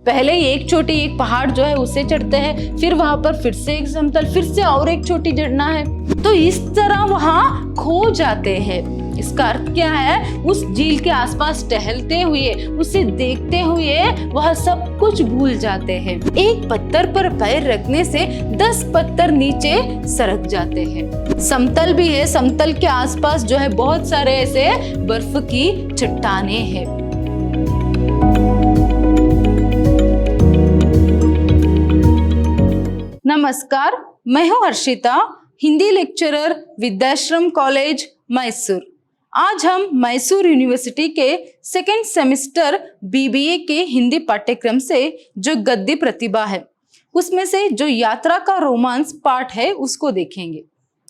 पहले एक चोटी एक पहाड़ जो है उसे चढ़ते हैं, फिर वहां पर फिर से एक समतल, फिर से और एक चोटी चढ़ना है। तो इस तरह वहां खो जाते हैं। इसका अर्थ क्या है? उस झील के आसपास टहलते हुए, उसे देखते हुए वह सब कुछ भूल जाते हैं। एक पत्थर पर पैर रखने से 10 पत्थर नीचे सरक जाते हैं। समतल भी है, समतल के आसपास जो है बहुत सारे ऐसे बर्फ की चट्टानें हैं। नमस्कार, मैं हूँ हर्षिता, हिंदी लेक्चरर, विद्याश्रम कॉलेज, मैसूर। आज हम मैसूर यूनिवर्सिटी के सेकेंड सेमेस्टर बीबीए के हिंदी पाठ्यक्रम से जो गद्य प्रतिभा है उसमें से जो यात्रा का रोमांस पार्ट है उसको देखेंगे।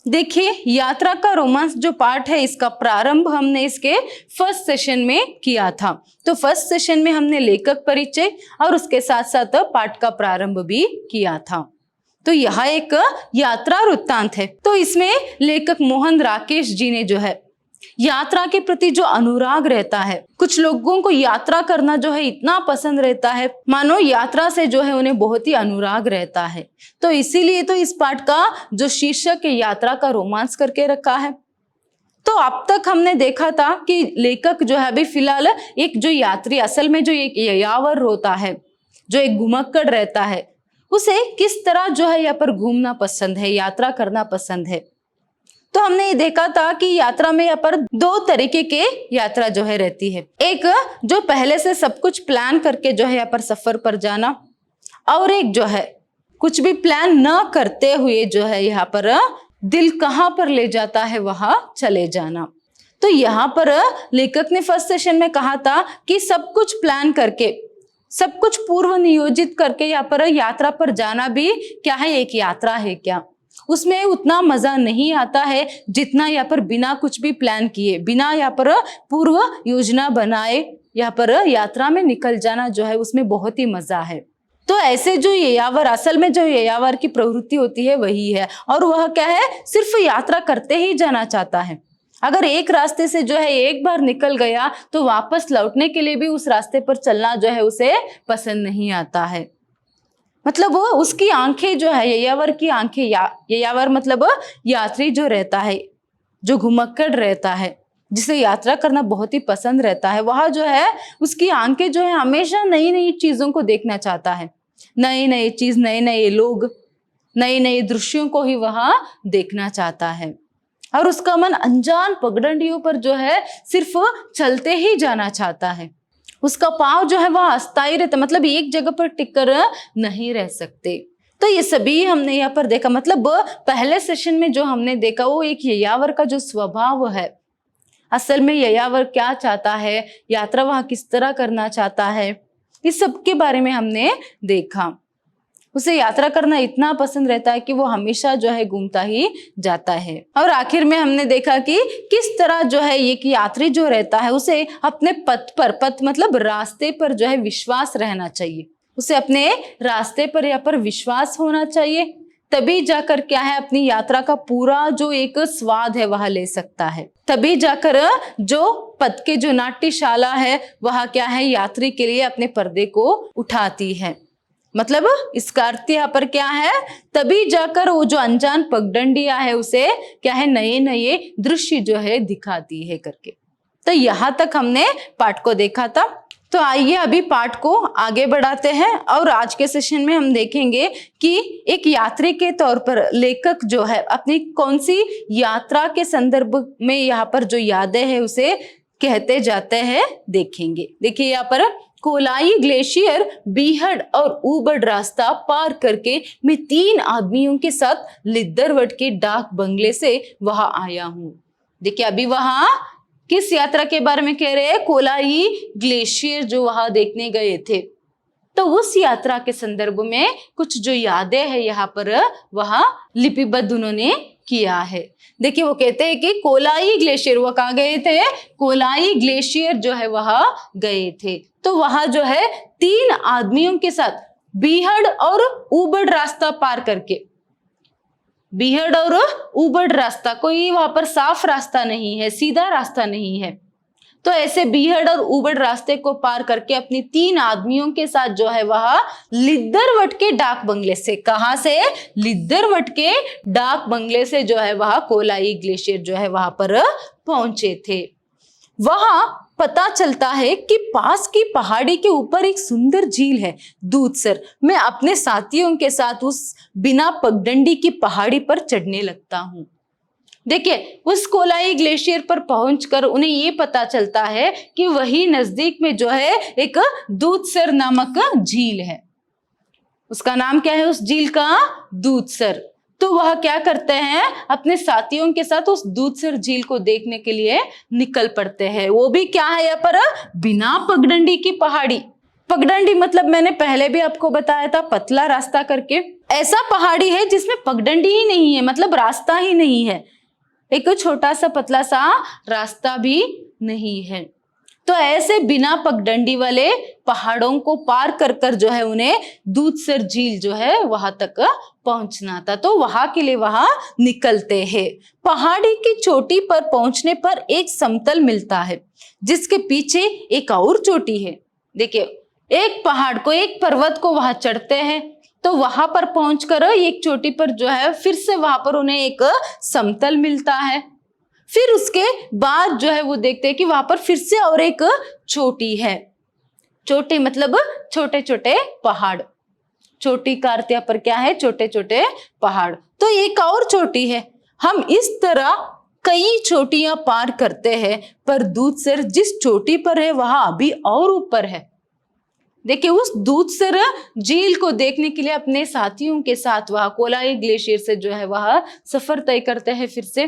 देखिए, यात्रा का रोमांस जो पार्ट है इसका प्रारंभ हमने इसके फर्स्ट सेशन में किया था। तो फर्स्ट सेशन में हमने लेखक परिचय और उसके साथ साथ पाठ का प्रारंभ भी किया था। तो यह एक यात्रा वृत्तांत है। तो इसमें लेखक मोहन राकेश जी ने जो है यात्रा के प्रति जो अनुराग रहता है, कुछ लोगों को यात्रा करना जो है इतना पसंद रहता है, मानो यात्रा से जो है उन्हें बहुत ही अनुराग रहता है। तो इसीलिए तो इस पाठ का जो शीर्षक है यात्रा का रोमांस करके रखा है। तो अब तक हमने देखा था कि लेखक जो है अभी फिलहाल एक जो यात्री, असल में जो एक यायावर होता है, जो एक घुमक्कड़ रहता है, उसे किस तरह जो है यहाँ पर घूमना पसंद है, यात्रा करना पसंद है। तो हमने ये देखा था कि यात्रा में यहाँ पर 2 तरीके के यात्रा जो है रहती है। एक जो पहले से सब कुछ प्लान करके जो है यहाँ पर सफर पर जाना, और एक जो है कुछ भी प्लान न करते हुए जो है यहाँ पर दिल कहाँ पर ले जाता है वहां चले जाना। तो यहाँ पर लेखक ने फर्स्ट सेशन में कहा था कि सब कुछ प्लान करके, सब कुछ पूर्व नियोजित करके यहाँ पर यात्रा पर जाना भी क्या है, एक यात्रा है क्या। उसमें उतना मजा नहीं आता है जितना यहाँ पर बिना कुछ भी प्लान किए, बिना यहाँ पर पूर्व योजना बनाए यहाँ पर यात्रा में निकल जाना जो है उसमें बहुत ही मजा है। तो ऐसे जो यायावर, असल में जो यायावर की प्रवृत्ति होती है वही है, और वह क्या है, सिर्फ यात्रा करते ही जाना चाहता है। अगर एक रास्ते से जो है एक बार निकल गया तो वापस लौटने के लिए भी उस रास्ते पर चलना जो है उसे पसंद नहीं आता है। मतलब वो उसकी आंखें जो है, यायावर की आंखें, यायावर मतलब यात्री जो रहता है, जो घुमक्कड़ रहता है, जिसे यात्रा करना बहुत ही पसंद रहता है, वह जो है उसकी आंखें जो है हमेशा नई नई चीजों को देखना चाहता है। नई नई चीज, नए नए लोग, नए नए दृश्यों को ही वह देखना चाहता है। और उसका मन अनजान पगडंडियों पर जो है सिर्फ चलते ही जाना चाहता है। उसका पाँव जो है वह अस्थायी रहता, मतलब एक जगह पर टिककर नहीं रह सकते। तो ये सभी हमने यहाँ पर देखा। मतलब पहले सेशन में जो हमने देखा वो एक यायावर का जो स्वभाव है, असल में यायावर क्या चाहता है, यात्रा वह किस तरह करना चाहता है, इस सब के बारे में हमने देखा। उसे यात्रा करना इतना पसंद रहता है कि वो हमेशा जो है घूमता ही जाता है। और आखिर में हमने देखा कि किस तरह जो है ये कि यात्री जो रहता है उसे अपने पथ पर, पथ मतलब रास्ते पर जो है विश्वास रहना चाहिए। उसे अपने रास्ते पर यहाँ पर विश्वास होना चाहिए, तभी जाकर क्या है अपनी यात्रा का पूरा जो एक स्वाद है वह ले सकता है। तभी जाकर जो पथ के जो नाट्यशाला है वह क्या है यात्री के लिए अपने पर्दे को उठाती है। मतलब इसका अर्थ यहाँ पर क्या है, तभी जाकर वो जो अनजान पगडंडियां है उसे क्या है नए नए दृश्य जो है दिखाती है करके। तो यहाँ तक हमने पाठ को देखा था। तो आइए अभी पाठ को आगे बढ़ाते हैं और आज के सेशन में हम देखेंगे कि एक यात्री के तौर पर लेखक जो है अपनी कौन सी यात्रा के संदर्भ में यहाँ पर जो यादें हैं उसे कहते जाते हैं, देखेंगे। देखिए यहाँ पर, कोलाई ग्लेशियर, बीहड़ और ऊबड़ रास्ता पार करके मैं 3 आदमियों के साथ लिद्दरवट के डाक बंगले से वहां आया हूं। देखिए अभी वहां किस यात्रा के बारे में कह रहे हैं, कोलाई ग्लेशियर जो वहां देखने गए थे। तो उस यात्रा के संदर्भ में कुछ जो यादें हैं यहाँ पर वहां लिपिबद्ध उन्होंने किया है। देखिए वो कहते हैं कि कोलाई ग्लेशियर, वो कहाँ गए थे, कोलाई ग्लेशियर जो है वहां गए थे। तो वहां जो है 3 आदमियों के साथ बीहड़ और ऊबड़ रास्ता पार करके, बीहड़ और ऊबड़ रास्ता, कोई वहां पर साफ रास्ता नहीं है, सीधा रास्ता नहीं है। तो ऐसे बीहड़ और ऊबड़ रास्ते को पार करके अपनी 3 आदमियों के साथ जो है वह लिद्दरवट के डाक बंगले से, कहां से, लिद्दरवट के डाक बंगले से जो है वह कोलाई ग्लेशियर जो है वहां पर पहुंचे थे। वहां पता चलता है कि पास की पहाड़ी के ऊपर एक सुंदर झील है दूधसर। मैं अपने साथियों के साथ उस बिना पगडंडी की पहाड़ी पर चढ़ने लगता हूँ। देखिए, उस कोलाई ग्लेशियर पर पहुंचकर उन्हें ये पता चलता है कि वही नजदीक में जो है एक दूधसर नामक झील है। उसका नाम क्या है उस झील का, दूधसर। तो वह क्या करते हैं, अपने साथियों के साथ उस दूधसर झील को देखने के लिए निकल पड़ते हैं। वो भी क्या है यहाँ पर, बिना पगडंडी की पहाड़ी। पगडंडी मतलब मैंने पहले भी आपको बताया था, पतला रास्ता करके। ऐसा पहाड़ी है जिसमें पगडंडी ही नहीं है, मतलब रास्ता ही नहीं है, एक छोटा सा पतला सा रास्ता भी नहीं है। तो ऐसे बिना पगडंडी वाले पहाड़ों को पार कर कर जो है उन्हें दूधसर झील जो है वहां तक पहुंचना था। तो वहां के लिए वहां निकलते हैं। पहाड़ी की चोटी पर पहुंचने पर एक समतल मिलता है जिसके पीछे एक और चोटी है। देखिए, एक पहाड़ को, एक पर्वत को वहां चढ़ते हैं, तो वहां पर पहुंचकर एक चोटी पर जो है फिर से वहां पर उन्हें एक समतल मिलता है। फिर उसके बाद जो है वो देखते हैं कि वहां पर फिर से और एक चोटी है। चोटी मतलब छोटे छोटे पहाड़। चोटी का अर्थ यहाँ पर क्या है, छोटे छोटे पहाड़। तो एक और चोटी है। हम इस तरह कई चोटियां पार करते हैं, पर दूधसर जिस चोटी पर है वहां अभी और ऊपर है। देखिए, उस दूधसर झील को देखने के लिए अपने साथियों के साथ वह कोलाई ग्लेशियर से जो है वह सफर तय करते हैं फिर से।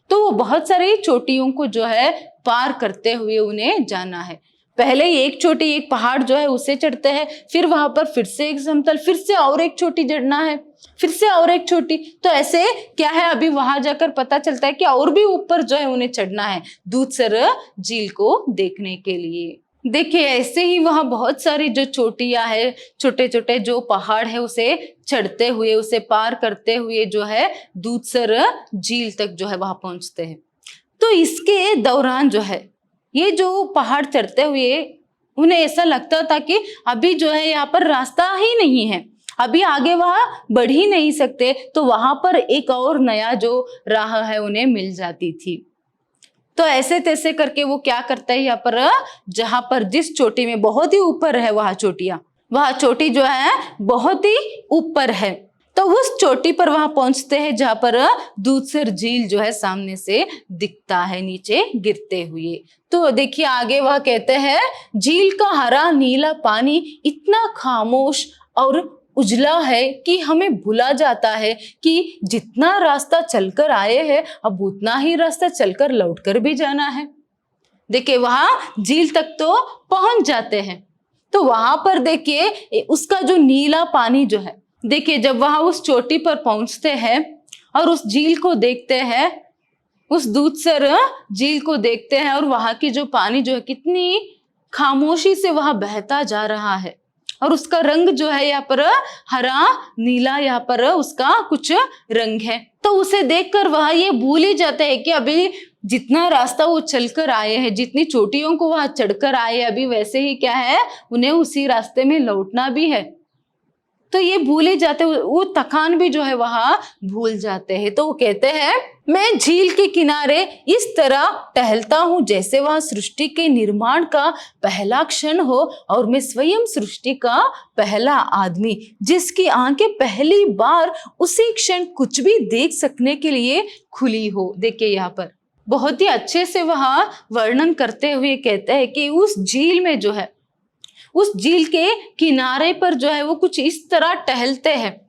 तो वो बहुत सारे चोटियों को जो है पार करते हुए उन्हें जाना है। पहले एक चोटी, एक पहाड़ जो है उसे चढ़ते हैं, फिर वहां पर फिर से एक समतल, फिर से और एक चोटी चढ़ना है, फिर से और एक चोटी। तो ऐसे क्या है, अभी वहां जाकर पता चलता है कि और भी ऊपर जो है उन्हें चढ़ना है दूधसर झील को देखने के लिए। देखिए, ऐसे ही वहां बहुत सारी जो चोटियां है, छोटे छोटे जो पहाड़ है, उसे चढ़ते हुए, उसे पार करते हुए जो है दूधसर झील तक जो है वहां पहुंचते हैं। तो इसके दौरान जो है ये जो पहाड़ चढ़ते हुए उन्हें ऐसा लगता था कि अभी जो है यहाँ पर रास्ता ही नहीं है, अभी आगे वहां बढ़ ही नहीं सकते। तो वहां पर एक और नया जो राह है उन्हें मिल जाती थी। तो ऐसे तैसे करके वो क्या करता है, यहाँ पर जहां पर जिस चोटी में बहुत ही ऊपर है वह चोटी जो है बहुत ही ऊपर है, तो उस चोटी पर वहां पहुंचते हैं जहां पर दूधसर झील जो है सामने से दिखता है नीचे गिरते हुए। तो देखिए, आगे वह कहते हैं, झील का हरा नीला पानी इतना खामोश और उजला है कि हमें भुला जाता है कि जितना रास्ता चलकर आए हैं अब उतना ही रास्ता चलकर लौटकर भी जाना है। देखिए, वहां झील तक तो पहुंच जाते हैं, तो वहां पर देखिए उसका जो नीला पानी जो है, देखिए जब वहां उस चोटी पर पहुंचते हैं और उस झील को देखते हैं, उस दूधसर झील को देखते हैं, और वहां की जो पानी जो है कितनी खामोशी से वहां बहता जा रहा है, और उसका रंग जो है यहाँ पर हरा नीला, यहाँ पर उसका कुछ रंग है। तो उसे देखकर वह ये भूल ही जाते हैं कि अभी जितना रास्ता वो चलकर आए हैं, जितनी चोटियों को वह चढ़कर आए, अभी वैसे ही क्या है उन्हें उसी रास्ते में लौटना भी है। तो ये भूले जाते, वो थकान भी जो है वहां भूल जाते हैं। तो वो कहते हैं, मैं झील के किनारे इस तरह टहलता हूँ जैसे वहां सृष्टि के निर्माण का पहला क्षण हो, और मैं स्वयं सृष्टि का पहला आदमी, जिसकी आंखें पहली बार उसी क्षण कुछ भी देख सकने के लिए खुली हो। देखिए, यहाँ पर बहुत ही अच्छे से वहां वर्णन करते हुए कहते हैं कि उस झील में जो है, उस झील के किनारे पर जो है वो कुछ इस तरह टहलते हैं,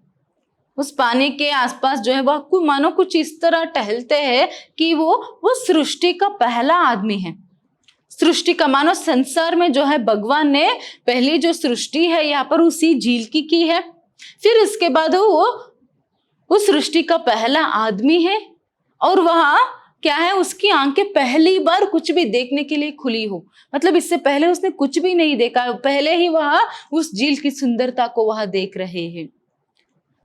उस पानी के आसपास जो है वह मानो कुछ इस तरह टहलते हैं कि वो सृष्टि का पहला आदमी है। सृष्टि का मानो संसार में जो है भगवान ने पहली जो सृष्टि है यहाँ पर उसी झील की है। फिर इसके बाद वो उस सृष्टि का पहला आदमी है, और वहां क्या है, उसकी आंखें पहली बार कुछ भी देखने के लिए खुली हो, मतलब इससे पहले उसने कुछ भी नहीं देखा, पहले ही वह उस झील की सुंदरता को वह देख रहे हैं।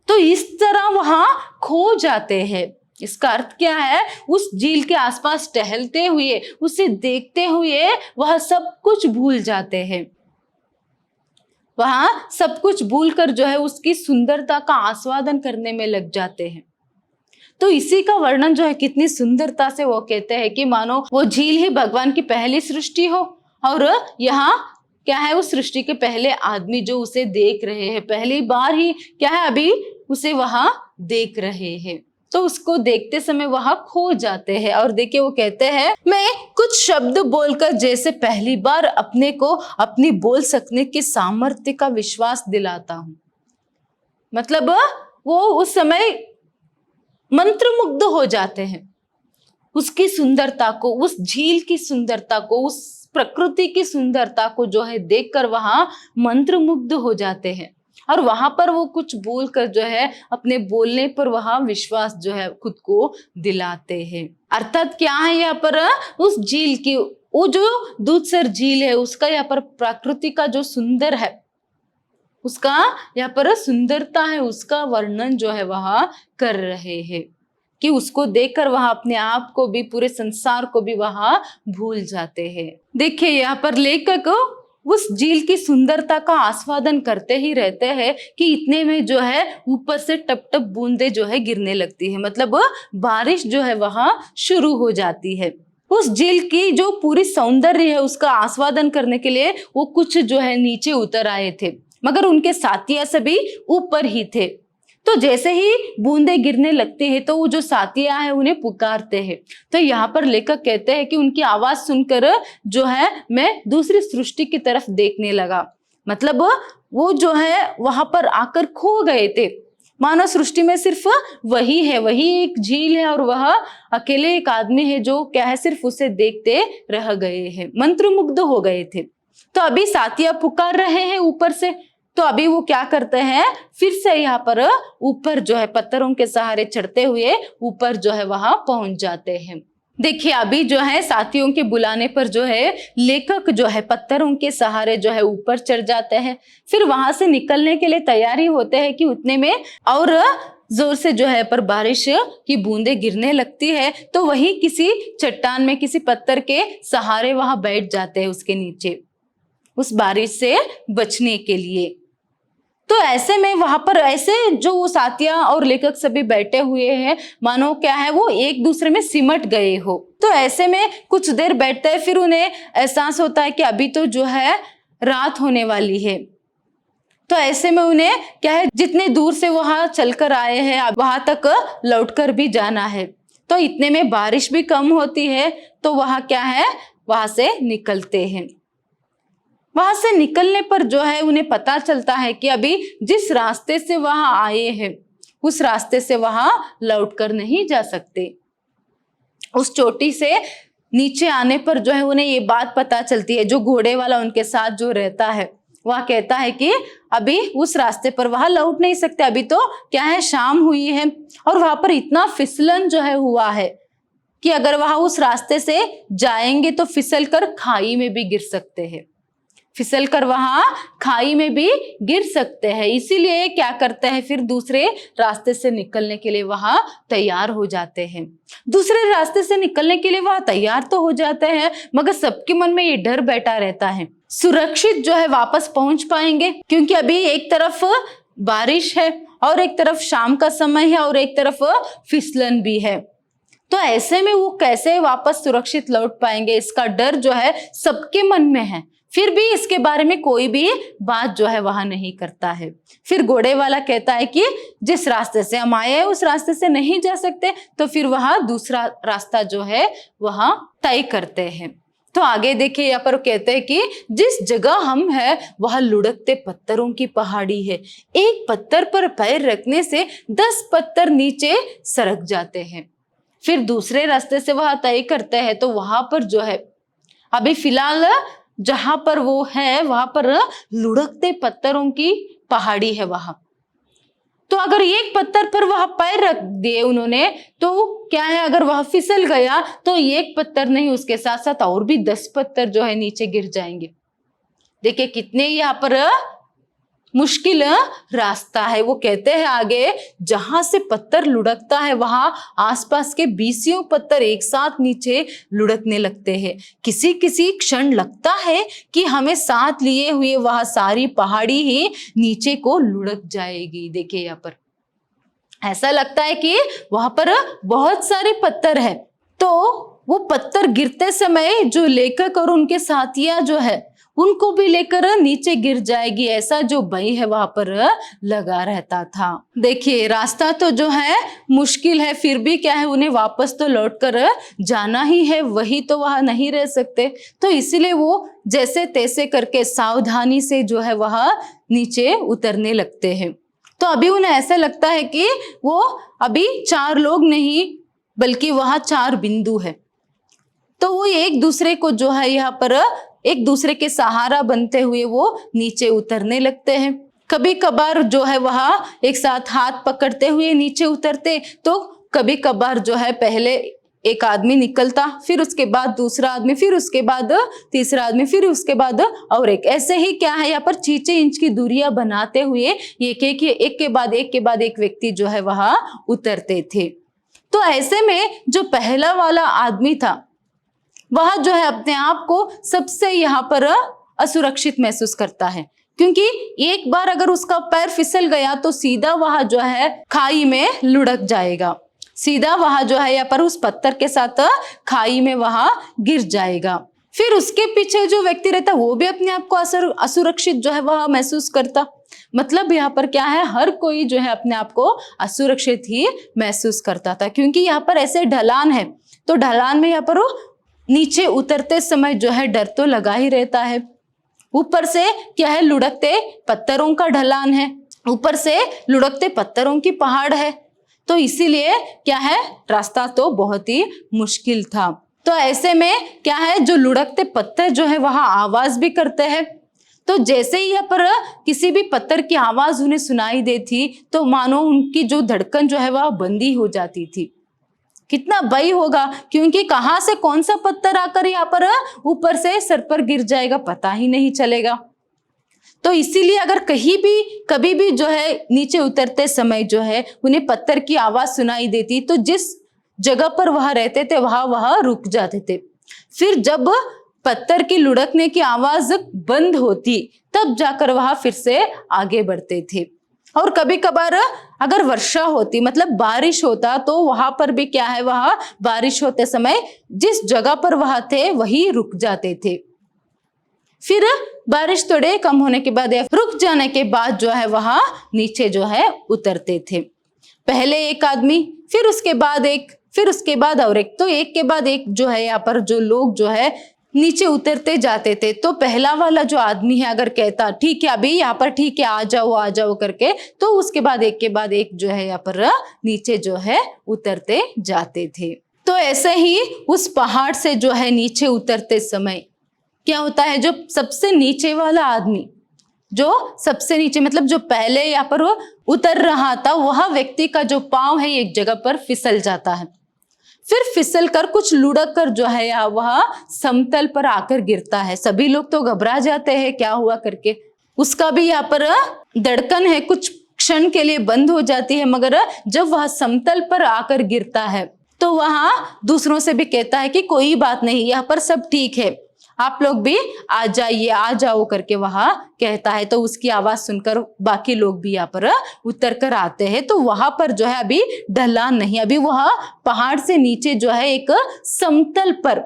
तो इस तरह वहां खो जाते हैं। इसका अर्थ क्या है, उस झील के आसपास टहलते हुए, उसे देखते हुए वह सब कुछ भूल जाते हैं। वहां सब कुछ भूलकर जो है उसकी सुंदरता का आस्वादन करने में लग जाते हैं। तो इसी का वर्णन जो है कितनी सुंदरता से वो कहते हैं कि मानो वो झील ही भगवान की पहली सृष्टि हो, और यहाँ क्या है, उस सृष्टि के पहले आदमी जो उसे देख रहे हैं, पहली बार ही क्या है अभी उसे वहां देख रहे हैं, तो उसको देखते समय वहां खो जाते हैं। और देखिए वो कहते हैं, मैं कुछ शब्द बोलकर जैसे पहली बार अपने को अपनी बोल सकने के सामर्थ्य का विश्वास दिलाता हूं। मतलब वो उस समय मंत्रमुग्ध हो जाते हैं उसकी सुंदरता को, उस झील की सुंदरता को, उस प्रकृति की सुंदरता को जो है देखकर वहां मंत्रमुग्ध हो जाते हैं। और वहां पर वो कुछ बोल कर जो है अपने बोलने पर वहां विश्वास जो है खुद को दिलाते हैं। अर्थात क्या है यहाँ पर, उस झील की, वो जो दूधसर झील है उसका यहाँ पर प्रकृति का जो सुंदर है, उसका यहाँ पर सुंदरता है, उसका वर्णन जो है वहां कर रहे हैं कि उसको देखकर वहां अपने आप को भी, पूरे संसार को भी वहां भूल जाते हैं। देखिए यहाँ पर लेखक उस झील की सुंदरता का आस्वादन करते ही रहते हैं कि इतने में जो है ऊपर से टप टप बूंदे जो है गिरने लगती है, मतलब बारिश जो है वहां शुरू हो जाती है। उस झील की जो पूरी सौंदर्य है उसका आस्वादन करने के लिए वो कुछ जो है नीचे उतर आए थे, मगर उनके साथिया सभी ऊपर ही थे। तो जैसे ही बूंदे गिरने लगते हैं तो वो जो साथिया है उन्हें पुकारते हैं। तो यहाँ पर लेखक कहते हैं कि उनकी आवाज सुनकर जो है मैं दूसरी सृष्टि की तरफ देखने लगा। मतलब वो जो है वहां पर आकर खो गए थे, मानव सृष्टि में सिर्फ वही है, वही एक झील है और वह अकेले एक आदमी है जो क्या है सिर्फ उसे देखते रह गए हैं, मंत्रमुग्ध हो गए थे। तो अभी साथिया पुकार रहे हैं ऊपर से, तो अभी वो क्या करते हैं, फिर से यहाँ पर ऊपर जो है पत्थरों के सहारे चढ़ते हुए ऊपर जो है वहां पहुंच जाते हैं। देखिए अभी जो है साथियों के बुलाने पर जो है लेखक जो है पत्थरों के सहारे जो है ऊपर चढ़ जाते हैं। फिर वहां से निकलने के लिए तैयारी होते हैं कि उतने में और जोर से जो है पर बारिश की बूंदे गिरने लगती है। तो वही किसी चट्टान में, किसी पत्थर के सहारे वहां बैठ जाते हैं उसके नीचे, उस बारिश से बचने के लिए। तो ऐसे में वहां पर ऐसे जो साथिया और लेखक सभी बैठे हुए हैं, मानो क्या है वो एक दूसरे में सिमट गए हो। तो ऐसे में कुछ देर बैठते हैं, फिर उन्हें एहसास होता है कि अभी तो जो है रात होने वाली है। तो ऐसे में उन्हें क्या है, जितने दूर से वहां चलकर आए हैं वहां तक लौटकर भी जाना है। तो इतने में बारिश भी कम होती है, तो वहां क्या है, वहां से निकलते हैं। वहां से निकलने पर जो है उन्हें पता चलता है कि अभी जिस रास्ते से वहां आए हैं उस रास्ते से वहां लौटकर नहीं जा सकते। उस चोटी से नीचे आने पर जो है उन्हें ये बात पता चलती है, जो घोड़े वाला उनके साथ जो रहता है वह कहता है कि अभी उस रास्ते पर वहां लौट नहीं सकते, अभी तो क्या है शाम हुई है और वहां पर इतना फिसलन जो है हुआ है कि अगर वहां उस रास्ते से जाएंगे तो फिसल कर खाई में भी गिर सकते हैं, फिसल कर वहां खाई में भी गिर सकते हैं। इसीलिए क्या करते हैं, फिर दूसरे रास्ते से निकलने के लिए वहां तैयार हो जाते हैं। दूसरे रास्ते से निकलने के लिए वहां तैयार तो हो जाते हैं, मगर सबके मन में ये डर बैठा रहता है सुरक्षित जो है वापस पहुंच पाएंगे, क्योंकि अभी एक तरफ बारिश है और एक तरफ शाम का समय है और एक तरफ फिसलन भी है। तो ऐसे में वो कैसे वापस सुरक्षित लौट पाएंगे, इसका डर जो है सबके मन में है। फिर भी इसके बारे में कोई भी बात जो है वहां नहीं करता है। फिर घोड़े वाला कहता है कि जिस रास्ते से हम आए हैं उस रास्ते से नहीं जा सकते, तो फिर वहां दूसरा रास्ता जो है वहां तय करते हैं। तो आगे देखिए यहाँ पर कहते हैं कि जिस जगह हम है वहां लुढ़कते पत्थरों की पहाड़ी है, एक पत्थर पर पैर रखने से 10 पत्थर नीचे सरक जाते हैं। फिर दूसरे रास्ते से वहां तय करते हैं, तो वहां पर जो है अभी फिलहाल जहां पर वो है वहां पर लुढ़कते पत्थरों की पहाड़ी है वहां। तो अगर एक पत्थर पर वहां पैर रख दिए उन्होंने तो क्या है, अगर वह फिसल गया तो एक पत्थर नहीं उसके साथ साथ और भी 10 पत्थर जो है नीचे गिर जाएंगे। देखिए कितने यहाँ पर मुश्किल रास्ता है। वो कहते हैं आगे, जहां से पत्थर लुढ़कता है वहां आसपास के बीसियों पत्थर एक साथ नीचे लुढ़कने लगते हैं। किसी किसी क्षण लगता है कि हमें साथ लिए हुए वह सारी पहाड़ी ही नीचे को लुढ़क जाएगी। देखिए यहाँ पर ऐसा लगता है कि वहां पर बहुत सारे पत्थर है, तो वो पत्थर गिरते समय जो लेखक और उनके साथियां जो है उनको भी लेकर नीचे गिर जाएगी, ऐसा जो भय है वहां पर लगा रहता था। देखिए रास्ता तो जो है मुश्किल है, फिर भी क्या है उन्हें वापस तो लौट कर जाना ही है, वही तो वहां नहीं रह सकते। तो इसीलिए वो जैसे तैसे करके सावधानी से जो है वह नीचे उतरने लगते हैं। तो अभी उन्हें ऐसा लगता है कि वो अभी 4 लोग नहीं बल्कि वहां 4 बिंदु है। तो वो एक दूसरे को जो है यहाँ पर एक दूसरे के सहारा बनते हुए वो नीचे उतरने लगते हैं। कभी कभार जो है वह एक साथ हाथ पकड़ते हुए नीचे उतरते, तो कभी कभार जो है पहले एक आदमी निकलता, फिर उसके बाद दूसरा आदमी, फिर उसके बाद तीसरा आदमी, फिर उसके बाद और एक, ऐसे ही क्या है यहाँ पर 6-6 इंच की दूरियां बनाते हुए एक के बाद एक व्यक्ति जो है वह उतरते थे। तो ऐसे में जो पहला वाला आदमी था वह जो है अपने आप को सबसे यहाँ पर असुरक्षित महसूस करता है, क्योंकि एक बार अगर उसका पैर फिसल गया तो सीधा वह जो है खाई में लुढ़क जाएगा, सीधा वह जो है यहाँ पर उस पत्थर के साथ खाई में वह गिर जाएगा। फिर उसके पीछे जो व्यक्ति रहता वो भी अपने आप को असुरक्षित जो है वह महसूस करता। मतलब यहाँ पर क्या है, हर कोई जो है अपने आप को असुरक्षित ही महसूस करता था, क्योंकि यहाँ पर ऐसे ढलान है, तो ढलान में यहाँ पर नीचे उतरते समय जो है डर तो लगा ही रहता है। ऊपर से क्या है, लुढ़कते पत्थरों का ढलान है, ऊपर से लुढ़कते पत्थरों की पहाड़ है, तो इसीलिए क्या है रास्ता तो बहुत ही मुश्किल था। तो ऐसे में क्या है, जो लुढ़कते पत्थर जो है वहां आवाज भी करते हैं, तो जैसे ही यहाँ पर किसी भी पत्थर की आवाज उन्हें सुनाई देती तो मानो उनकी जो धड़कन जो है वह बंदी हो जाती थी। कितना भय होगा, क्योंकि कहाँ से कौन सा पत्थर आकर यहाँ पर ऊपर से सर पर गिर जाएगा पता ही नहीं चलेगा। तो इसीलिए अगर कहीं भी कभी भी जो है नीचे उतरते समय जो है उन्हें पत्थर की आवाज सुनाई देती तो जिस जगह पर वह रहते थे वह रुक जाते थे। फिर जब पत्थर की लुढ़कने की आवाज बंद होती तब जाकर वह फिर से आगे बढ़ते थे। और कभी कभार अगर वर्षा होती मतलब बारिश होता तो वहां पर भी क्या है, वह बारिश होते समय जिस जगह पर वह थे वही रुक जाते थे। फिर बारिश थोड़े कम होने के बाद या रुक जाने के बाद जो है वहां नीचे जो है उतरते थे। पहले एक आदमी, फिर उसके बाद एक, फिर उसके बाद और एक, तो एक के बाद एक जो है यहाँ पर जो लोग जो है नीचे उतरते जाते थे। तो पहला वाला जो आदमी है अगर कहता ठीक है अभी यहाँ पर ठीक है आ जाओ करके, तो उसके बाद एक जो है यहाँ पर नीचे जो है उतरते जाते थे। तो ऐसे ही उस पहाड़ से जो है नीचे उतरते समय क्या होता है, जो सबसे नीचे वाला आदमी, जो सबसे नीचे मतलब जो पहले यहाँ पर वो उतर रहा था वह व्यक्ति का जो पांव है एक जगह पर फिसल जाता है। फिर फिसल कर कुछ लुढ़क कर जो है या वह समतल पर आकर गिरता है। सभी लोग तो घबरा जाते हैं क्या हुआ करके, उसका भी यहाँ पर धड़कन है कुछ क्षण के लिए बंद हो जाती है, मगर जब वह समतल पर आकर गिरता है तो वह दूसरों से भी कहता है कि कोई बात नहीं, यहाँ पर सब ठीक है, आप लोग भी आ जाइए आ जाओ करके वहां कहता है। तो उसकी आवाज सुनकर बाकी लोग भी यहाँ पर उतर कर आते हैं। तो वहां पर जो है अभी ढलान नहीं, अभी वह पहाड़ से नीचे जो है एक समतल पर,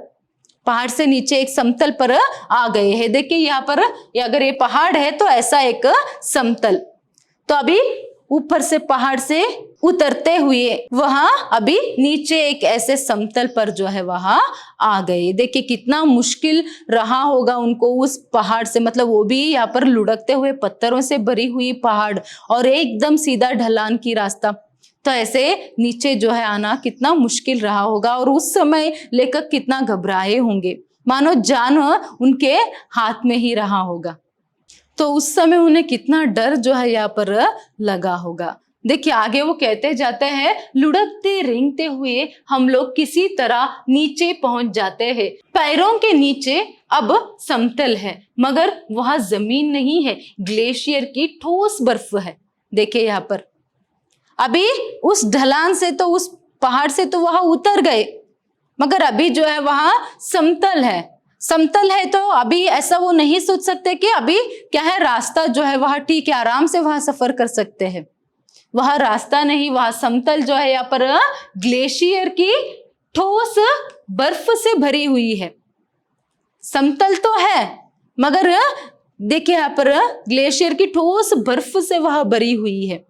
पहाड़ से नीचे एक समतल पर आ गए हैं। देखिए यहाँ पर अगर ये पहाड़ है तो ऐसा एक समतल, तो अभी ऊपर से पहाड़ से उतरते हुए वहां अभी नीचे एक ऐसे समतल पर जो है वहां आ गए। देखिए कितना मुश्किल रहा होगा उनको उस पहाड़ से, मतलब वो भी यहाँ पर लुढ़कते हुए पत्थरों से भरी हुई पहाड़ और एकदम सीधा ढलान की रास्ता, तो ऐसे नीचे जो है आना कितना मुश्किल रहा होगा। और उस समय लेखक कितना घबराए होंगे, मानो जान उनके हाथ में ही रहा होगा। तो उस समय उन्हें कितना डर जो है यहाँ पर लगा होगा। देखिए आगे वो कहते जाते हैं, लुढ़कते रेंगते हुए हम लोग किसी तरह नीचे पहुंच जाते हैं। पैरों के नीचे अब समतल है, मगर वहां जमीन नहीं है, ग्लेशियर की ठोस बर्फ है। देखिए यहाँ पर अभी उस ढलान से तो, उस पहाड़ से तो वहां उतर गए, मगर अभी जो है वहां समतल है। समतल है तो अभी ऐसा वो नहीं सोच सकते कि अभी क्या है, रास्ता जो है वहां ठीक है, आराम से वहां सफर कर सकते हैं। वह रास्ता नहीं, वह समतल जो है यहाँ पर ग्लेशियर की ठोस बर्फ से भरी हुई है। समतल तो है, मगर देखिए यहाँ पर ग्लेशियर की ठोस बर्फ से वह भरी हुई है।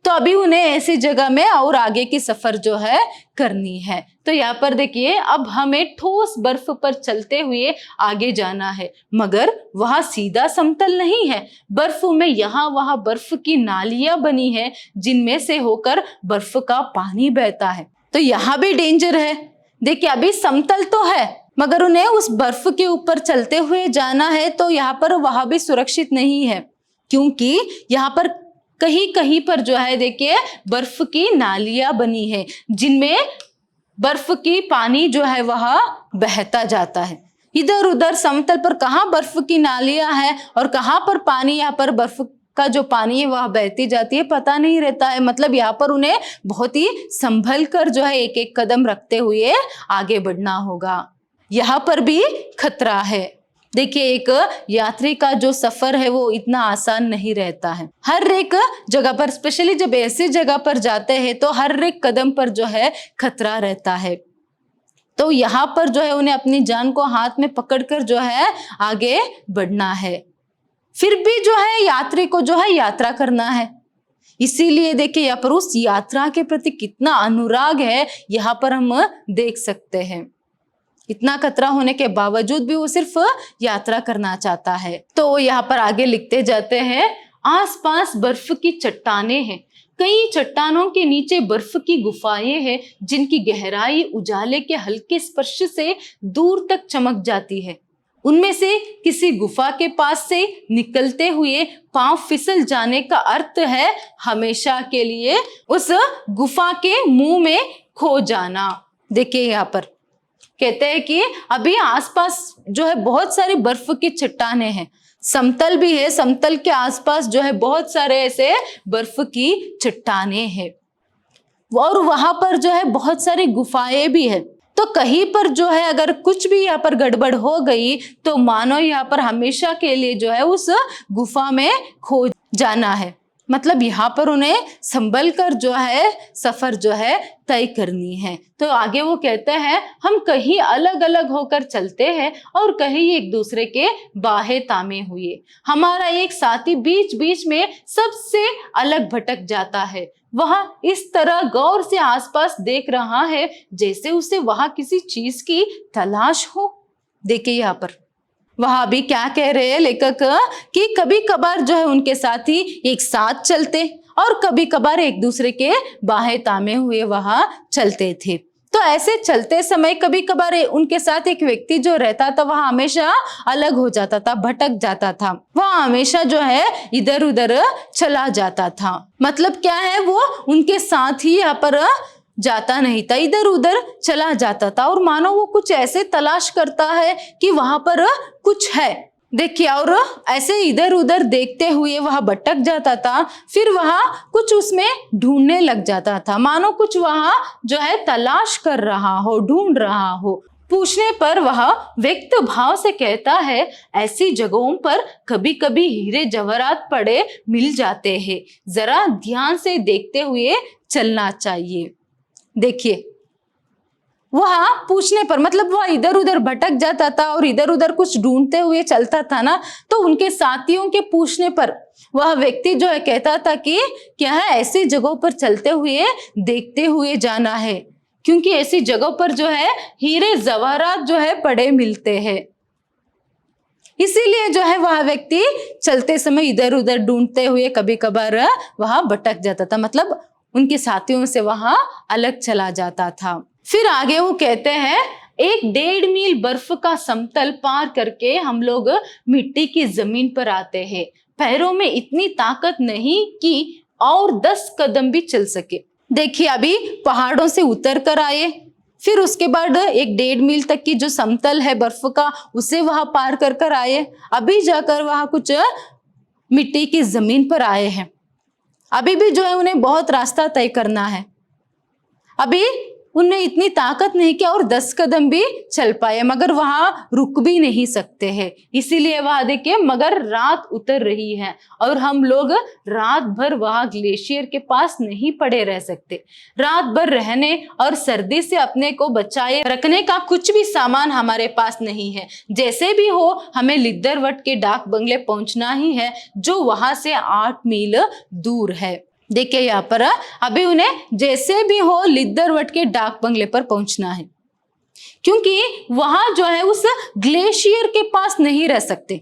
तो अभी उन्हें ऐसी जगह में और आगे की सफर जो है करनी है। तो यहाँ पर देखिए अब हमें ठोस बर्फ पर चलते हुए आगे जाना है, मगर वहां सीधा समतल नहीं है। बर्फ में यहाँ वहां बर्फ की नालियां बनी है, जिनमें से होकर बर्फ का पानी बहता है। तो यहाँ भी डेंजर है। देखिए अभी समतल तो है, मगर उन्हें उस बर्फ के ऊपर चलते हुए जाना है, तो यहाँ पर वहां भी सुरक्षित नहीं है, क्योंकि यहाँ पर कहीं कहीं पर जो है देखिए बर्फ की नालियां बनी है, जिनमें बर्फ की पानी जो है वह बहता जाता है। इधर उधर समतल पर कहाँ बर्फ की नालियां है और कहाँ पर पानी, यहाँ पर बर्फ का जो पानी है वह बहती जाती है, पता नहीं रहता है। मतलब यहाँ पर उन्हें बहुत ही संभल कर जो है एक एक कदम रखते हुए आगे बढ़ना होगा। यहाँ पर भी खतरा है। देखिए एक यात्री का जो सफर है वो इतना आसान नहीं रहता है। हर एक जगह पर, स्पेशली जब ऐसी जगह पर जाते हैं तो हर एक कदम पर जो है खतरा रहता है। तो यहाँ पर जो है उन्हें अपनी जान को हाथ में पकड़कर जो है आगे बढ़ना है। फिर भी जो है यात्री को जो है यात्रा करना है। इसीलिए देखिए यहाँ पर उस यात्रा के प्रति कितना अनुराग है, यहाँ पर हम देख सकते हैं। इतना खतरा होने के बावजूद भी वो सिर्फ यात्रा करना चाहता है। तो यहाँ पर आगे लिखते जाते हैं, आसपास बर्फ की चट्टानें हैं, कई चट्टानों के नीचे बर्फ की गुफाएं हैं, जिनकी गहराई उजाले के हल्के स्पर्श से दूर तक चमक जाती है। उनमें से किसी गुफा के पास से निकलते हुए पांव फिसल जाने का अर्थ है हमेशा के लिए उस गुफा के मुंह में खो जाना। देखिए यहाँ पर कहते हैं कि अभी आसपास जो है बहुत सारी बर्फ की चट्टानें हैं, समतल भी है, समतल के आसपास जो है बहुत सारे ऐसे बर्फ की चट्टानें हैं, और वहां पर जो है बहुत सारी गुफाएं भी है। तो कहीं पर जो है अगर कुछ भी यहाँ पर गड़बड़ हो गई तो मानो यहाँ पर हमेशा के लिए जो है उस गुफा में खो जाना है। मतलब यहाँ पर उन्हें संभल कर जो है सफर जो है तय करनी है। तो आगे वो कहते हैं, हम कहीं अलग अलग होकर चलते हैं और कहीं एक दूसरे के बाहे तामे हुए। हमारा एक साथी बीच बीच में सबसे अलग भटक जाता है। वह इस तरह गौर से आसपास देख रहा है जैसे उसे वहां किसी चीज की तलाश हो। देखिए यहाँ पर वहां भी क्या कह रहे हैं लेखक कि कभी कभार जो है उनके साथी एक साथ चलते और कभी कभार एक दूसरे के बाहें तामे हुए वहां चलते थे। तो ऐसे चलते समय कभी कभार उनके साथ एक व्यक्ति जो रहता था वह हमेशा अलग हो जाता था, भटक जाता था, वह हमेशा जो है इधर उधर चला जाता था। मतलब क्या है, वो उनके साथ ही यहाँ पर जाता नहीं था, इधर उधर चला जाता था, और मानो वो कुछ ऐसे तलाश करता है कि वहां पर कुछ है। देखिए और ऐसे इधर उधर देखते हुए वह भटक जाता था, फिर वह कुछ उसमें ढूंढने लग जाता था, मानो कुछ वहां जो है तलाश कर रहा हो, ढूंढ रहा हो। पूछने पर वह व्यक्त भाव से कहता है, ऐसी जगहों पर कभी कभी हीरे जवाहरात पड़े मिल जाते हैं, जरा ध्यान से देखते हुए चलना चाहिए। देखिए वह पूछने पर, मतलब वह इधर उधर भटक जाता था और इधर उधर कुछ ढूंढते हुए चलता था ना, तो उनके साथियों के पूछने पर वह व्यक्ति जो है कहता था कि क्या है, ऐसी जगहों पर चलते हुए देखते हुए जाना है, क्योंकि ऐसी जगहों पर जो है हीरे जवाहरात जो है पड़े मिलते हैं। इसीलिए जो है वह व्यक्ति चलते समय इधर उधर ढूंढते हुए कभी कभार वह भटक जाता था, मतलब उनके साथियों से वहां अलग चला जाता था। फिर आगे वो कहते हैं, 1.5 मील बर्फ का समतल पार करके हम लोग मिट्टी की जमीन पर आते हैं। पैरों में इतनी ताकत नहीं कि और 10 कदम भी चल सके। देखिए अभी पहाड़ों से उतर कर आए, फिर उसके बाद 1.5 मील तक की जो समतल है बर्फ का उसे वहां पार कर कर आए। अभी जाकर वहां कुछ मिट्टी की जमीन पर आए हैं। अभी भी जो है उन्हें बहुत रास्ता तय करना है। अभी उनमें इतनी ताकत नहीं कि और 10 कदम भी चल पाए, मगर वहां रुक भी नहीं सकते हैं। इसीलिए वहां देखिए मगर रात उतर रही है और हम लोग रात भर वहां ग्लेशियर के पास नहीं पड़े रह सकते। रात भर रहने और सर्दी से अपने को बचाए रखने का कुछ भी सामान हमारे पास नहीं है। जैसे भी हो हमें लिद्दरवट के डाक बंगले पहुंचना ही है, जो वहां से 8 मील दूर है। देखिए यहाँ पर अभी उन्हें जैसे भी हो लिद्दरवट के डाक बंगले पर पहुंचना है, क्योंकि वहां जो है उस ग्लेशियर के पास नहीं रह सकते।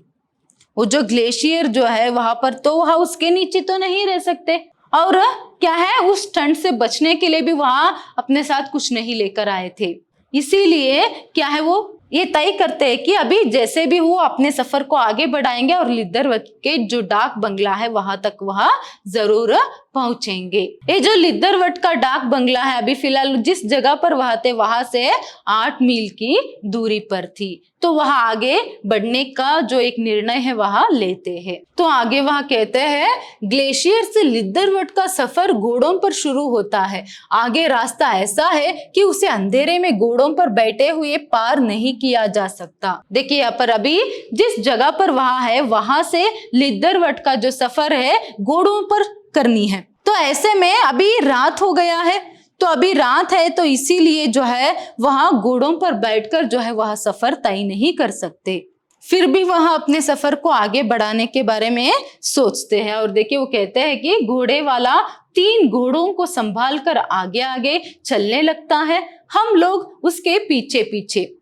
वो जो ग्लेशियर जो है वहां पर, तो वहां उसके नीचे तो नहीं रह सकते। और क्या है, उस ठंड से बचने के लिए भी वहां अपने साथ कुछ नहीं लेकर आए थे। इसीलिए क्या है, वो ये तय करते हैं कि अभी जैसे भी वो अपने सफर को आगे बढ़ाएंगे और लिद्दरवट के जो डाक बंगला है वहां तक वह जरूर पहुंचेंगे। ये जो लिद्दरवट का डाक बंगला है अभी फिलहाल जिस जगह पर वहां थे वहां से 8 मील की दूरी पर थी। तो वहां आगे बढ़ने का जो एक निर्णय है वहां लेते हैं। तो आगे वहां कहते हैं ग्लेशियर से लिद्दरवट का सफर घोड़ों पर शुरू होता है। आगे रास्ता ऐसा है कि उसे अंधेरे में घोड़ों पर बैठे हुए पार नहीं किया जा सकता। देखिए यहाँ पर अभी जिस जगह पर वहां है वहां से लिद्दरवट का जो सफर है घोड़ों पर करनी है। तो ऐसे में अभी रात हो गया है, तो अभी रात है तो इसीलिए जो है वहां घोड़ों पर बैठकर जो है वह सफर तय नहीं कर सकते। फिर भी वहां अपने सफर को आगे बढ़ाने के बारे में सोचते हैं। और देखिए वो कहते हैं कि घोड़े वाला 3 घोड़ों को संभाल कर आगे आगे चलने लगता है, हम लोग उसके पीछे पीछे।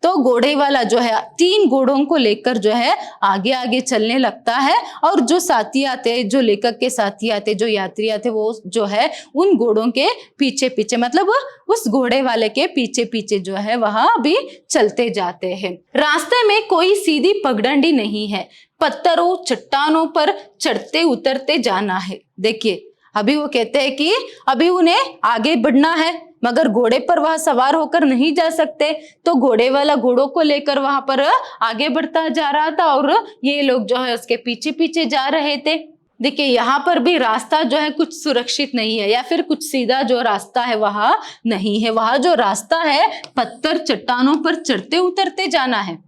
तो घोड़े वाला जो है 3 घोड़ों को लेकर जो है आगे आगे चलने लगता है, और जो साथी आते, जो लेखक के साथी आते, जो यात्री आते, वो जो है उन घोड़ों के पीछे पीछे, मतलब उस घोड़े वाले के पीछे पीछे जो है वहां भी चलते जाते हैं। रास्ते में कोई सीधी पगडंडी नहीं है, पत्थरों चट्टानों पर चढ़ते उतरते जाना है। देखिए अभी वो कहते हैं कि अभी उन्हें आगे बढ़ना है, मगर घोड़े पर वह सवार होकर नहीं जा सकते। तो घोड़े वाला घोड़ों को लेकर वहां पर आगे बढ़ता जा रहा था और ये लोग जो है उसके पीछे पीछे जा रहे थे। देखिए यहाँ पर भी रास्ता जो है कुछ सुरक्षित नहीं है, या फिर कुछ सीधा जो रास्ता है वहां नहीं है। वहां जो रास्ता है पत्थर चट्टानों पर चढ़ते उतरते जाना है,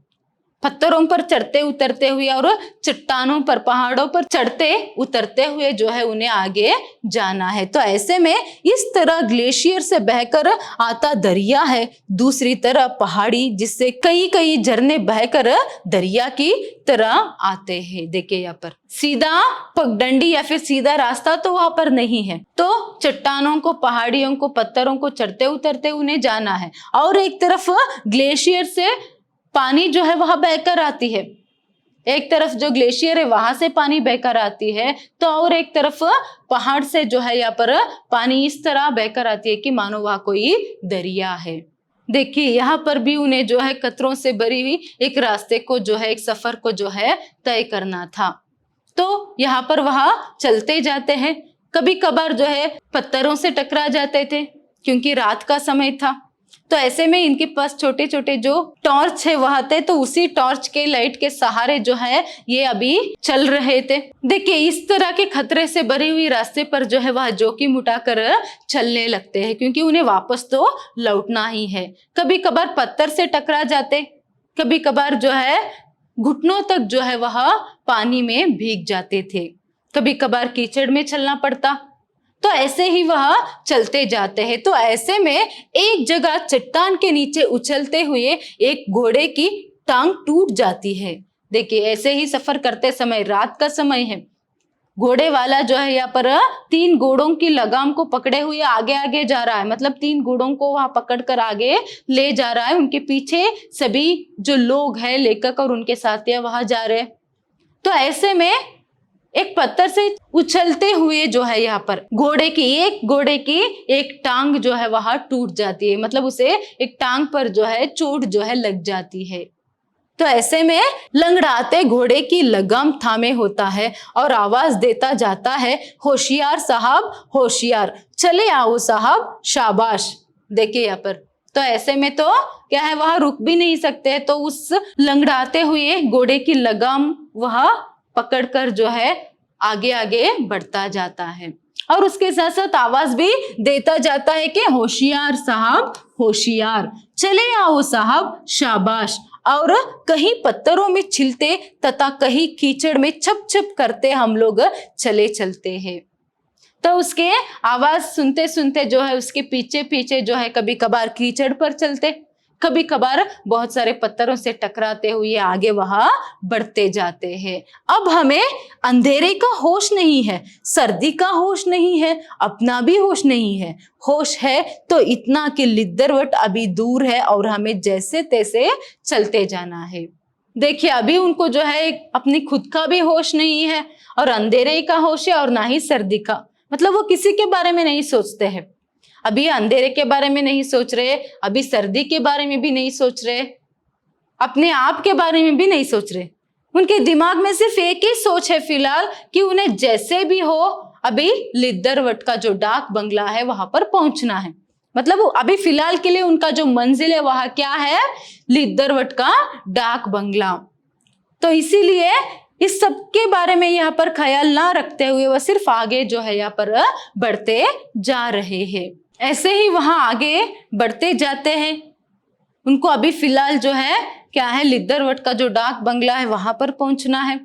पत्थरों पर चढ़ते उतरते हुए और चट्टानों पर, पहाड़ों पर चढ़ते उतरते हुए जो है उन्हें आगे जाना है। तो ऐसे में इस तरह ग्लेशियर से बहकर आता दरिया है, दूसरी तरफ पहाड़ी जिससे कई कई झरने बहकर दरिया की तरह आते हैं। देखिए यहाँ पर सीधा पगडंडी या फिर सीधा रास्ता तो वहां पर नहीं है, तो चट्टानों को, पहाड़ियों को, पत्थरों को चढ़ते उतरते उन्हें जाना है। और एक तरफ ग्लेशियर से पानी जो है वहां बहकर आती है, एक तरफ जो ग्लेशियर है वहां से पानी बहकर आती है, तो और एक तरफ पहाड़ से जो है यहाँ पर पानी इस तरह बहकर आती है कि मानो वहां कोई दरिया है। देखिए यहाँ पर भी उन्हें जो है खतरों से भरी हुई एक रास्ते को जो है, एक सफर को जो है तय करना था। तो यहाँ पर वहां चलते जाते हैं, कभी कभार जो है पत्थरों से टकरा जाते थे क्योंकि रात का समय था। तो ऐसे में इनके पास छोटे छोटे जो टॉर्च है वहां थे, तो उसी टॉर्च के लाइट के सहारे जो है ये अभी चल रहे थे। देखिए इस तरह के खतरे से भरी हुई रास्ते पर जो है वह जोखिम उठाकर चलने लगते हैं, क्योंकि उन्हें वापस तो लौटना ही है। कभी कभार पत्थर से टकरा जाते, कभी कभार जो है घुटनों तक जो है वह पानी में भीग जाते थे, कभी कभार कीचड़ में चलना पड़ता। तो ऐसे ही वह चलते जाते हैं। तो ऐसे में एक जगह चट्टान के नीचे उछलते हुए एक घोड़े की टांग टूट जाती है। देखिए ऐसे ही सफर करते समय, रात का समय है, घोड़े वाला जो है यहाँ पर 3 घोड़ों की लगाम को पकड़े हुए आगे आगे जा रहा है, मतलब 3 घोड़ों को वहां पकड़ कर आगे ले जा रहा है। उनके पीछे सभी जो लोग हैं, लेखक और उनके साथी वहां जा रहे हैं। तो ऐसे में एक पत्थर से उछलते हुए जो है यहाँ पर घोड़े की एक टांग जो है वहां टूट जाती है, मतलब उसे एक टांग पर जो है चोट जो है लग जाती है। तो ऐसे में लंगड़ाते घोड़े की लगाम थामे होता है और आवाज देता जाता है, होशियार साहब होशियार, चले आओ साहब शाबाश। देखिए यहाँ पर तो ऐसे में तो क्या है, वह रुक भी नहीं सकते, तो उस लंगड़ाते हुए घोड़े की लगाम वह पकड़कर जो है आगे आगे बढ़ता जाता है और उसके साथ साथ आवाज भी देता जाता है कि होशियार साहब होशियार, चले आओ साहब शाबाश। और कहीं पत्थरों में छिलते तथा कहीं कीचड़ में छप छप करते हम लोग चले चलते हैं। तो उसके आवाज सुनते सुनते जो है उसके पीछे पीछे जो है कभी कभार कीचड़ पर चलते, कभी कभार बहुत सारे पत्थरों से टकराते हुए आगे वहां बढ़ते जाते हैं। अब हमें अंधेरे का होश नहीं है, सर्दी का होश नहीं है, अपना भी होश नहीं है। होश है तो इतना कि लिद्दरवट अभी दूर है और हमें जैसे तैसे चलते जाना है। देखिए अभी उनको जो है अपनी खुद का भी होश नहीं है और अंधेरे का होश है और ना ही सर्दी का, मतलब वो किसी के बारे में नहीं सोचते हैं। अभी अंधेरे के बारे में नहीं सोच रहे, अभी सर्दी के बारे में भी नहीं सोच रहे, अपने आप के बारे में भी नहीं सोच रहे। उनके दिमाग में सिर्फ एक ही सोच है फिलहाल कि उन्हें जैसे भी हो अभी लिद्दरवट का जो डाक बंगला है वहां पर पहुंचना है। मतलब अभी फिलहाल के लिए उनका जो मंजिल है वहां क्या है, लिद्दरवट का डाक बंगला। तो इसीलिए इस सब के बारे में यहाँ पर ख्याल ना रखते हुए वह सिर्फ आगे जो है यहाँ पर बढ़ते जा रहे हैं। ऐसे ही वहां आगे बढ़ते जाते हैं। उनको अभी फिलहाल जो है क्या है, लिद्दरवट का जो डाक बंगला है वहां पर पहुंचना है,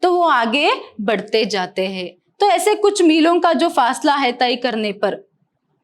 तो वो आगे बढ़ते जाते हैं। तो ऐसे कुछ मीलों का जो फासला है तय करने पर,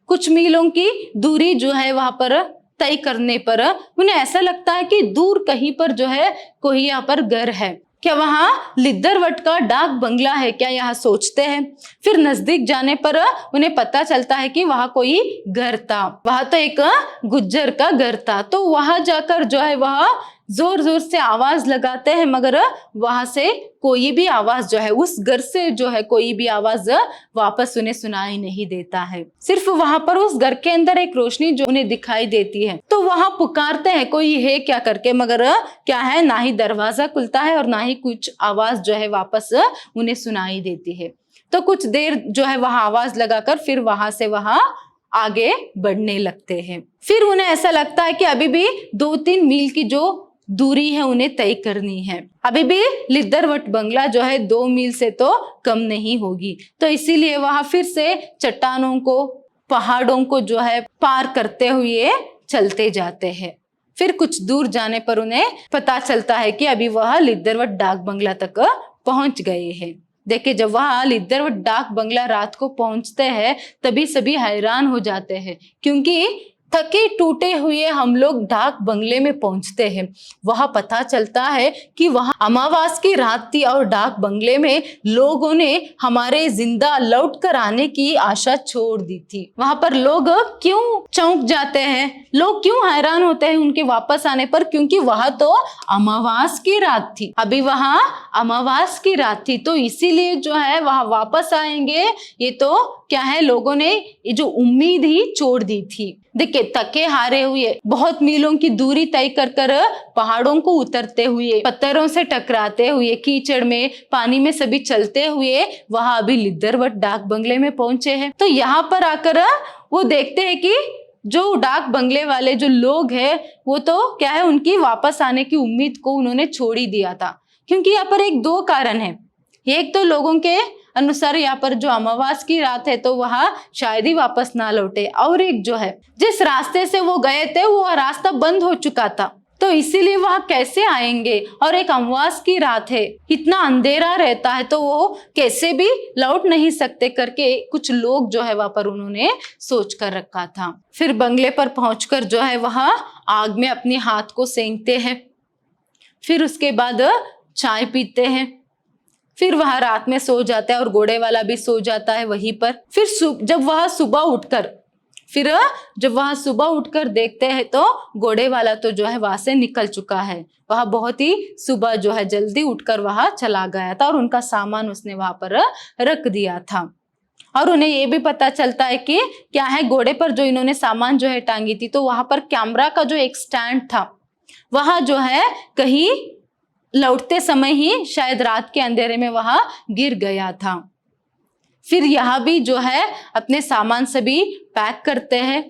कुछ मीलों की दूरी जो है वहां पर तय करने पर उन्हें ऐसा लगता है कि दूर कहीं पर जो है कोई यहाँ पर घर है। क्या वहां लिद्दरवट का डाक बंगला है क्या, यहाँ सोचते हैं। फिर नजदीक जाने पर उन्हें पता चलता है कि वहां कोई घर था, वहां तो एक गुज्जर का घर था। तो वहां जाकर जो है वह जोर जोर से आवाज लगाते हैं, मगर वहां से कोई भी आवाज जो है, उस घर से जो है कोई भी आवाज वापस उन्हें सुनाई नहीं देता है। सिर्फ वहां पर उस घर के अंदर एक रोशनी जो उन्हें दिखाई देती है, तो वहां पुकारते हैं कोई है क्या करके, मगर क्या है ना ही दरवाजा खुलता है और ना ही कुछ आवाज जो है वापस उन्हें सुनाई देती है। तो कुछ देर जो है वहां आवाज लगाकर फिर वहां से वहां आगे बढ़ने लगते हैं। फिर उन्हें ऐसा लगता है कि अभी भी 2-3 मील की जो दूरी है उन्हें तय करनी है। अभी भी लिद्दरवट बंगला जो है 2 मील से तो कम नहीं होगी। तो इसीलिए वहां फिर से चट्टानों को, पहाड़ों को जो है पार करते हुए चलते जाते हैं। फिर कुछ दूर जाने पर उन्हें पता चलता है कि अभी वह लिद्दरवट डाक बंगला तक पहुंच गए हैं। देखिए जब वहां लिद्दरवट डाक बंगला रात को पहुंचते हैं तभी सभी हैरान हो जाते हैं, क्योंकि थके टूटे हुए हम लोग डाक बंगले में पहुंचते हैं। वहां पता चलता है कि वहां अमावास की रात थी और डाक बंगले में लोगों ने हमारे जिंदा लौट कर आने की आशा छोड़ दी थी। वहां पर लोग क्यों चौंक जाते हैं, लोग क्यों हैरान होते हैं उनके वापस आने पर, क्योंकि वहां तो अमावास की रात थी, अभी वहां अमावास की रात थी, तो इसीलिए जो है वहां वापस आएंगे। ये तो क्या है, लोगों ने ये जो उम्मीद ही छोड़ दी थी। देखिए थके हारे हुए बहुत मीलों की दूरी तय कर पहाड़ों को उतरते हुए, पत्थरों से टकराते हुए, कीचड़ में, पानी में सभी चलते हुए वहां अभी लिद्दरवट डाक बंगले में पहुंचे हैं। तो यहाँ पर आकर वो देखते हैं कि जो डाक बंगले वाले जो लोग हैं वो तो क्या है, उनकी वापस आने की उम्मीद को उन्होंने छोड़ ही दिया था। क्योंकि यहाँ पर 2 कारण है। एक तो लोगों के अनुसार यहाँ पर जो अमावास की रात है तो वहां शायद ही वापस ना लौटे, और एक जो है जिस रास्ते से वो गए थे वो रास्ता बंद हो चुका था, तो इसीलिए वहां कैसे आएंगे, और एक अमावास की रात है, इतना अंधेरा रहता है तो वो कैसे भी लौट नहीं सकते करके कुछ लोग जो है वहां पर उन्होंने सोच कर रखा था। फिर बंगले पर पहुंचकर जो है वहां आग में अपने हाथ को सेंकते हैं, फिर उसके बाद चाय पीते हैं, फिर वहां रात में सो जाता है और घोड़े वाला भी सो जाता है वहीं पर। फिर जब वह सुबह उठकर देखते हैं तो घोड़े वाला तो जो है वहां से निकल चुका है। वह बहुत ही सुबह जो है जल्दी उठकर वहां चला गया था और उनका सामान उसने वहां पर रख दिया था। और उन्हें ये भी पता चलता है कि क्या है, घोड़े पर जो इन्होंने सामान जो है टांगी थी, तो वहां पर कैमरा का जो एक स्टैंड था वह जो है कहीं लौटते समय ही शायद रात के अंधेरे में वह गिर गया था। फिर यह भी जो है अपने सामान सभी पैक करते हैं,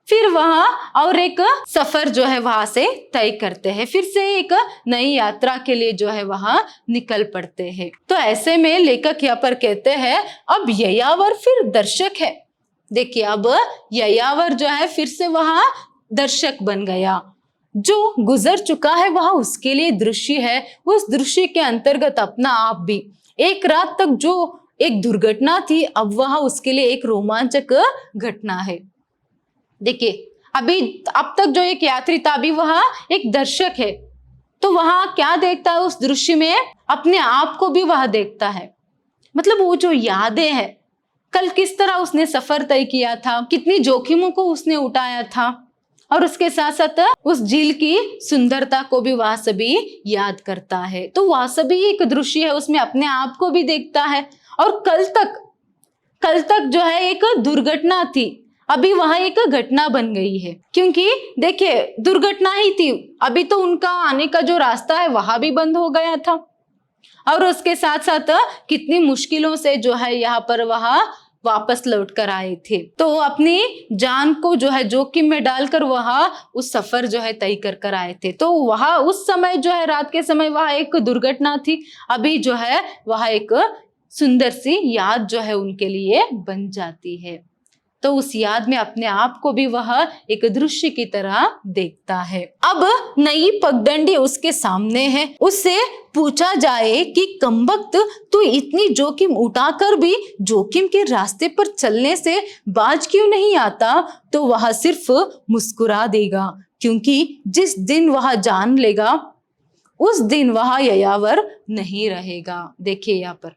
फिर वहां और एक सफर जो है वहां से तय करते हैं, फिर से एक नई यात्रा के लिए जो है वहां निकल पड़ते हैं। तो ऐसे में लेखक यहाँ पर कहते हैं अब ययावर फिर दर्शक है। देखिए अब ययावर जो है फिर से वहां दर्शक बन गया। जो गुजर चुका है वह उसके लिए दृश्य है, उस दृश्य के अंतर्गत अपना आप भी, एक रात तक जो एक दुर्घटना थी अब वह उसके लिए एक रोमांचक घटना है। देखिए अभी अब तक जो एक यात्री था अभी वह एक दर्शक है, तो वहां क्या देखता है उस दृश्य में, अपने आप को भी वह देखता है। मतलब वो जो यादें हैं, कल किस तरह उसने सफर तय किया था, कितनी जोखिमों को उसने उठाया था, और उसके साथ साथ उस झील की सुंदरता को भी वह सभी याद करता है। तो वह सभी एक दृश्य है, उसमें अपने आप को भी देखता है। और कल तक जो है एक दुर्घटना थी, अभी वहां एक घटना बन गई है, क्योंकि देखिए दुर्घटना ही थी, अभी तो उनका आने का जो रास्ता है वहां भी बंद हो गया था, और उसके साथ साथ कितनी मुश्किलों से जो है यहाँ पर वह वापस लौट कर आए थे। तो अपनी जान को जो है जोखिम में डालकर वह उस सफर जो है तय कर आए थे। तो वह उस समय जो है रात के समय वह एक दुर्घटना थी, अभी जो है वह एक सुंदर सी याद जो है उनके लिए बन जाती है। तो उस याद में अपने आप को भी वह एक दृश्य की तरह देखता है। अब नई पगडंडी उसके सामने है, उससे पूछा जाए कि कमबख्त तू इतनी जोखिम उठाकर भी जोखिम के रास्ते पर चलने से बाज क्यों नहीं आता, तो वह सिर्फ मुस्कुरा देगा, क्योंकि जिस दिन वह जान लेगा उस दिन वह ययावर नहीं रहेगा। देखिए यहाँ पर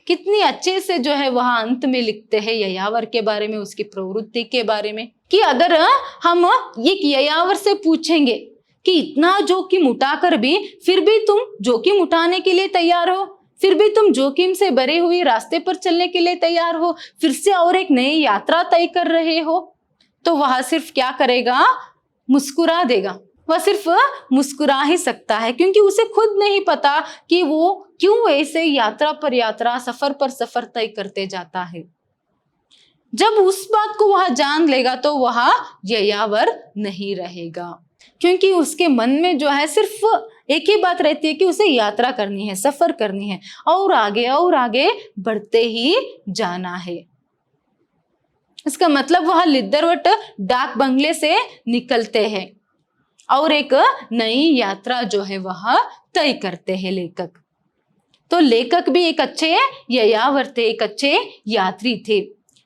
कितनी अच्छे से जो है वह अंत में लिखते हैं ययावर के बारे में, उसकी प्रवृत्ति के बारे में, कि अगर हम एक ययावर से पूछेंगे कि इतना जोखिम उठाकर भी फिर भी तुम जोखिम उठाने के लिए तैयार हो, फिर भी तुम जोखिम से भरे हुए रास्ते पर चलने के लिए तैयार हो, फिर से और एक नई यात्रा तय कर रहे हो, तो वह सिर्फ क्या करेगा, मुस्कुरा देगा। वह सिर्फ मुस्कुरा ही सकता है, क्योंकि उसे खुद नहीं पता कि वो क्यों ऐसे यात्रा पर यात्रा, सफर पर सफर तय करते जाता है। जब उस बात को वह जान लेगा तो वह ययावर नहीं रहेगा, क्योंकि उसके मन में जो है सिर्फ एक ही बात रहती है कि उसे यात्रा करनी है, सफर करनी है, और आगे बढ़ते ही जाना है। इसका मतलब वह लिद्दरवट डाक बंगले से निकलते हैं और एक नई यात्रा जो है वह तय करते हैं लेखक। तो लेखक भी एक अच्छे ययावर थे, एक अच्छे यात्री थे।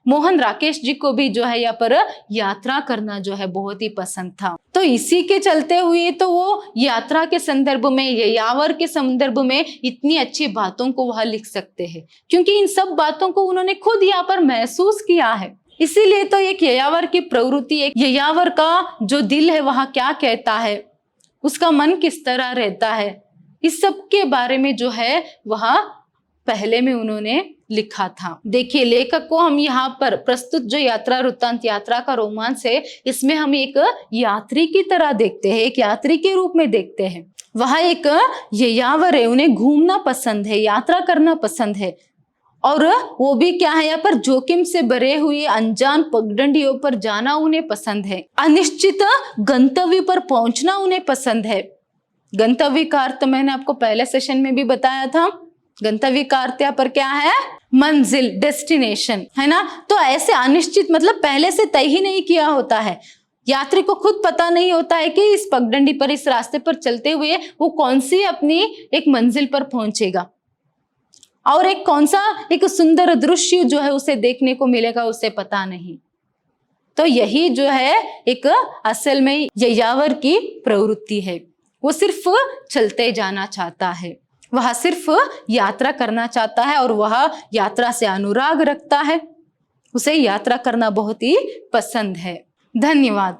मोहन राकेश जी को भी जो है यहाँ पर यात्रा करना जो है बहुत ही पसंद था। तो इसी के चलते हुए तो वो यात्रा के संदर्भ में, ययावर के संदर्भ में इतनी अच्छी बातों को वह लिख सकते हैं, क्योंकि इन सब बातों को उन्होंने खुद यहाँ पर महसूस किया है। इसीलिए तो एक ययावर की प्रवृत्ति, एक ययावर का जो दिल है वह क्या कहता है, उसका मन किस तरह रहता है, इस सब के बारे में जो है वह पहले में उन्होंने लिखा था। देखिए लेखक को हम यहाँ पर प्रस्तुत जो यात्रा वृत्तांत, यात्रा का रोमांस है, इसमें हम एक यात्री की तरह देखते हैं, एक यात्री के रूप में देखते हैं। वह एक ययावर है, उन्हें घूमना पसंद है, यात्रा करना पसंद है, और वो भी क्या है, यहाँ पर जोखिम से भरे हुए अनजान पगडंडियों पर जाना उन्हें पसंद है, अनिश्चित गंतव्य पर पहुंचना उन्हें पसंद है। गंतव्य का अर्थ मैंने आपको पहले सेशन में भी बताया था, गंतव्य का अर्थ यहाँ पर क्या है, मंजिल, डेस्टिनेशन, है ना। तो ऐसे अनिश्चित मतलब पहले से तय ही नहीं किया होता है, यात्री को खुद पता नहीं होता है कि इस पगडंडी पर, इस रास्ते पर चलते हुए वो कौन सी अपनी एक मंजिल पर पहुंचेगा, और एक कौन सा एक सुंदर दृश्य जो है उसे देखने को मिलेगा, उसे पता नहीं। तो यही जो है एक असल में ययावर की प्रवृत्ति है, वो सिर्फ चलते जाना चाहता है, वह सिर्फ यात्रा करना चाहता है, और वह यात्रा से अनुराग रखता है, उसे यात्रा करना बहुत ही पसंद है। धन्यवाद।